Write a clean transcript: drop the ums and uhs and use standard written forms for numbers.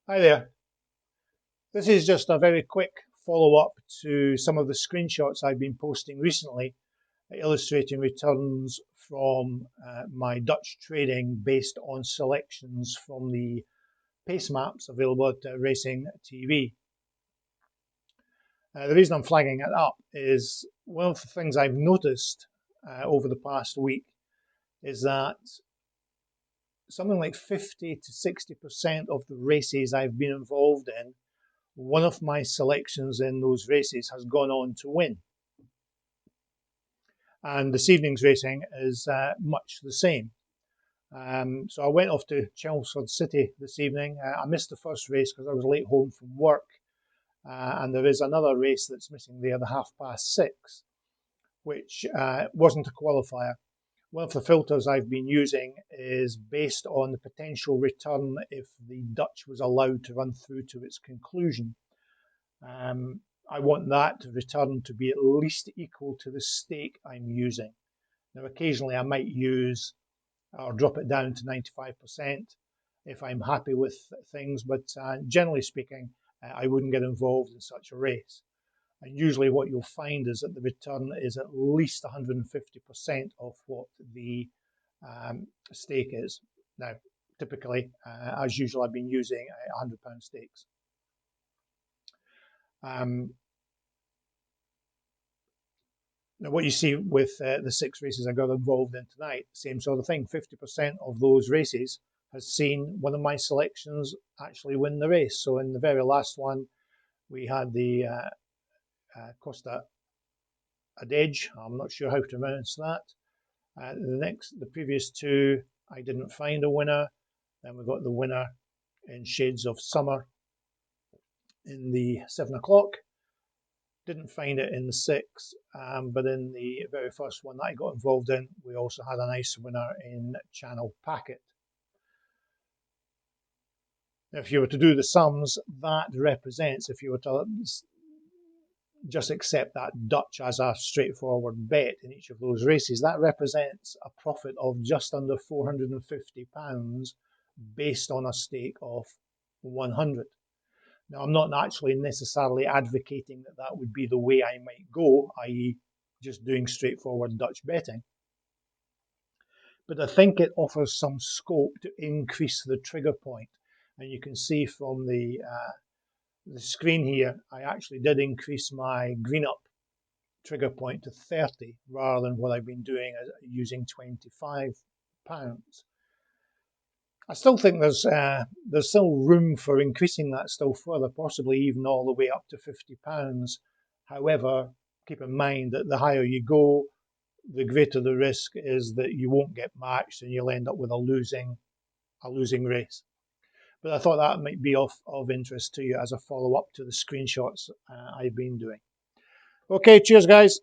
Hi there. This is just a very quick follow-up to some of the screenshots I've been posting recently, illustrating returns from my Dutch trading based on selections from the pace maps available at Racing TV. The reason I'm flagging it up is one of the things I've noticed over the past week is that something like 50 to 60% of the races I've been involved in, one of my selections in those races has gone on to win. And this evening's racing is much the same. So I went off to Chelmsford City this evening. I missed the first race because I was late home from work. And there is another race that's missing there, the 6:30, which wasn't a qualifier. One of the filters I've been using is based on the potential return if the Dutch was allowed to run through to its conclusion. I want that return to be at least equal to the stake I'm using. Now, occasionally I might use or drop it down to 95% if I'm happy with things, but generally speaking, I wouldn't get involved in such a race. And usually what you'll find is that the return is at least 150% of what the stake is. Now, typically, as usual, I've been using £100 stakes. Now, what you see with the 6 races I got involved in tonight, same sort of thing. 50% of those races has seen one of my selections actually win the race. So in the very last one, we had the Costa Adige. I'm not sure how to pronounce that. The previous 2, I didn't find a winner. Then we got the winner in Shades of Summer in the 7 o'clock. Didn't find it in the 6, but in the very first one that I got involved in, we also had a nice winner in Channel Packet. Now, if you were to do the sums, that represents, if you were to just accept that Dutch as a straightforward bet in each of those races, that represents a profit of just under £450 based on a stake of 100. Now, I'm not actually necessarily advocating that that would be the way I might go, i.e. just doing straightforward Dutch betting. But I think it offers some scope to increase the trigger point. And you can see from the screen here, I actually did increase my green up trigger point to 30 rather than what I've been doing using £25. I still think there's still room for increasing that still further, possibly even all the way up to £50. However, keep in mind that the higher you go, the greater the risk is that you won't get matched and you'll end up with a losing race. But I thought that might be of interest to you as a follow-up to the screenshots I've been doing. Okay, cheers guys.